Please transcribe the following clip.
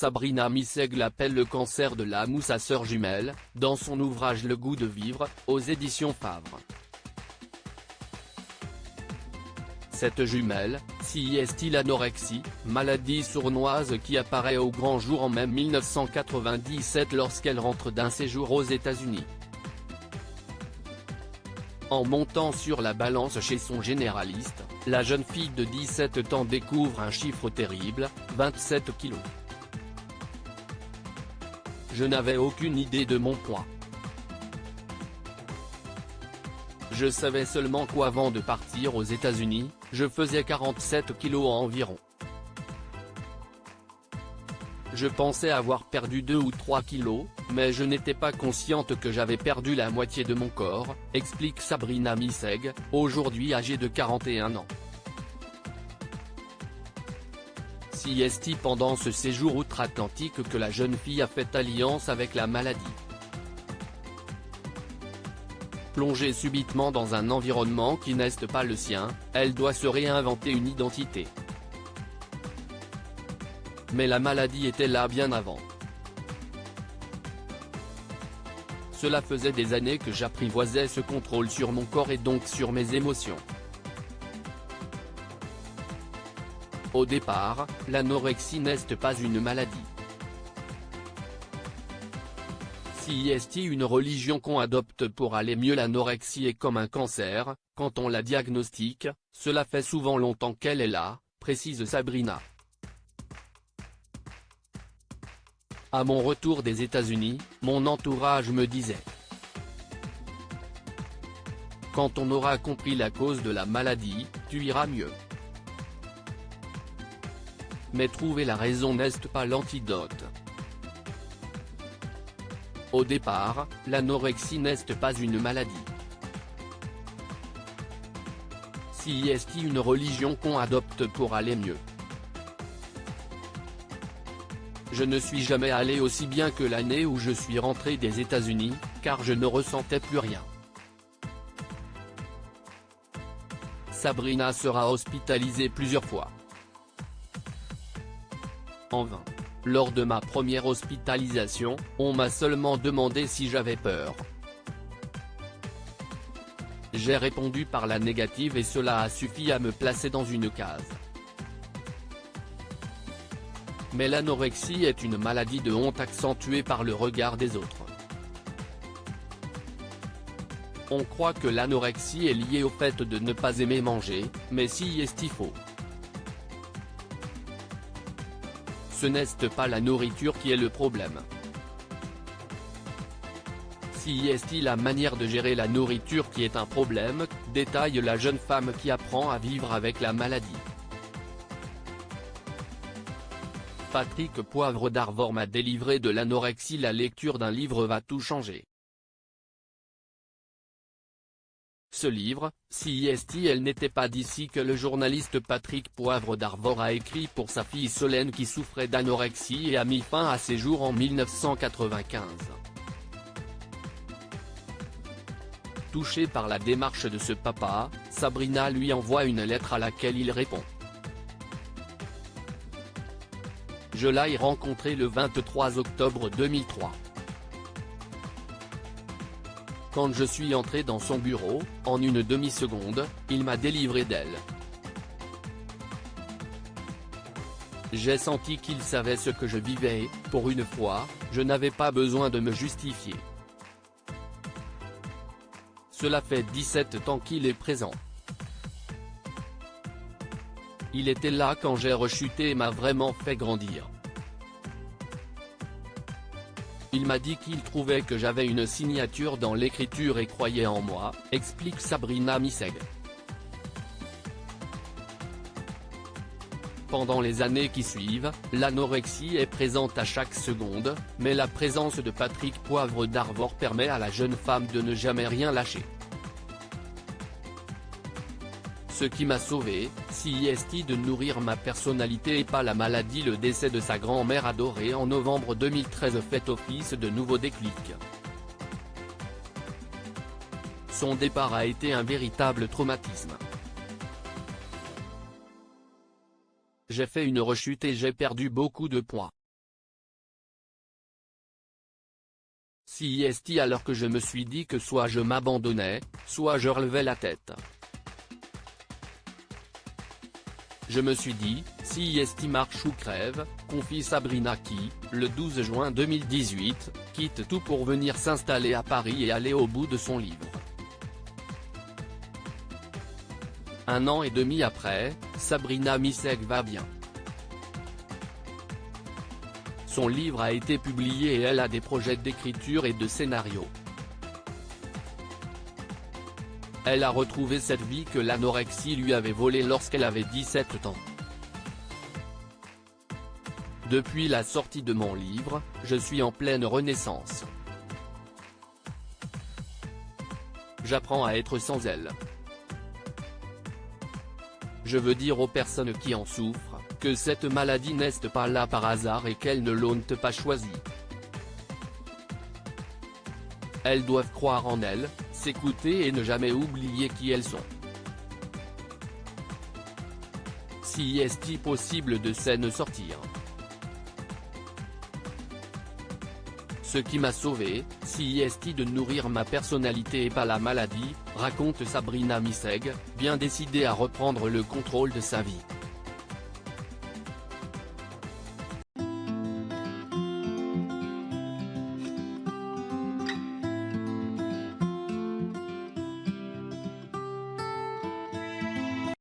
Sabrina Missègle appelle le cancer de la mou sa sœur jumelle, dans son ouvrage Le goût de vivre, aux éditions Favre. Cette jumelle, CIST l'anorexie, maladie sournoise qui apparaît au grand jour en mai 1997 lorsqu'elle rentre d'un séjour aux États-Unis. En montant sur la balance chez son généraliste, la jeune fille de 17 ans découvre un chiffre terrible, 27 kilos. Je n'avais aucune idée de mon poids. Je savais seulement qu'avant de partir aux États-Unis, je faisais 47 kilos environ. Je pensais avoir perdu 2 ou 3 kilos, mais je n'étais pas consciente que j'avais perdu la moitié de mon corps, explique Sabrina Missègle, aujourd'hui âgée de 41 ans. CIST pendant ce séjour outre-Atlantique que la jeune fille a fait alliance avec la maladie. Plongée subitement dans un environnement qui n'est pas le sien, elle doit se réinventer une identité. Mais la maladie était là bien avant. Cela faisait des années que j'apprivoisais ce contrôle sur mon corps et donc sur mes émotions. Au départ, l'anorexie n'est pas une maladie. CIST une religion qu'on adopte pour aller mieux. L'anorexie est comme un cancer, quand on la diagnostique, cela fait souvent longtemps qu'elle est là, précise Sabrina. À mon retour des États-Unis, mon entourage me disait: quand on aura compris la cause de la maladie, tu iras mieux. Mais trouver la raison n'est pas l'antidote. Au départ, l'anorexie n'est pas une maladie. CIST une religion qu'on adopte pour aller mieux. Je ne suis jamais allé aussi bien que l'année où je suis rentré des États-Unis, car je ne ressentais plus rien. Sabrina sera hospitalisée plusieurs fois. En vain. Lors de ma première hospitalisation, on m'a seulement demandé si j'avais peur. J'ai répondu par la négative et cela a suffi à me placer dans une case. Mais l'anorexie est une maladie de honte accentuée par le regard des autres. On croit que l'anorexie est liée au fait de ne pas aimer manger, mais CIST faux. Ce n'est pas la nourriture qui est le problème. CIST la manière de gérer la nourriture qui est un problème, détaille la jeune femme qui apprend à vivre avec la maladie. Patrick Poivre d'Arvor m'a délivré de l'anorexie. La lecture d'un livre va tout changer. Ce livre, CIST elle n'était pas d'ici que le journaliste Patrick Poivre d'Arvor a écrit pour sa fille Solène qui souffrait d'anorexie et a mis fin à ses jours en 1995. Touchée par la démarche de ce papa, Sabrina lui envoie une lettre à laquelle il répond. Je l'ai rencontré le 23 octobre 2003. Quand je suis entré dans son bureau, en une demi-seconde, il m'a délivré d'elle. J'ai senti qu'il savait ce que je vivais et, pour une fois, je n'avais pas besoin de me justifier. Cela fait 17 ans qu'il est présent. Il était là quand j'ai rechuté et m'a vraiment fait grandir. Il m'a dit qu'il trouvait que j'avais une signature dans l'écriture et croyait en moi, explique Sabrina Missègle. Pendant les années qui suivent, l'anorexie est présente à chaque seconde, mais la présence de Patrick Poivre d'Arvor permet à la jeune femme de ne jamais rien lâcher. Ce qui m'a sauvé, CIST de nourrir ma personnalité et pas la maladie. Le décès de sa grand-mère adorée en novembre 2013 fait office de nouveau déclic. Son départ a été un véritable traumatisme. J'ai fait une rechute et j'ai perdu beaucoup de poids. CIST alors que je me suis dit que soit je m'abandonnais, soit je relevais la tête. Je me suis dit, CIST marche ou crève, confie Sabrina qui, le 12 juin 2018, quitte tout pour venir s'installer à Paris et aller au bout de son livre. Un an et demi après, Sabrina Misseg va bien. Son livre a été publié et elle a des projets d'écriture et de scénario. Elle a retrouvé cette vie que l'anorexie lui avait volée lorsqu'elle avait 17 ans. Depuis la sortie de mon livre, je suis en pleine renaissance. J'apprends à être sans elle. Je veux dire aux personnes qui en souffrent, que cette maladie n'est pas là par hasard et qu'elles ne l'ont pas choisie. Elles doivent croire en elles, s'écouter et ne jamais oublier qui elles sont. Si est-il possible de s'en sortir? Ce qui m'a sauvé, si est-il de nourrir ma personnalité et pas la maladie, raconte Sabrina Misseg, bien décidée à reprendre le contrôle de sa vie.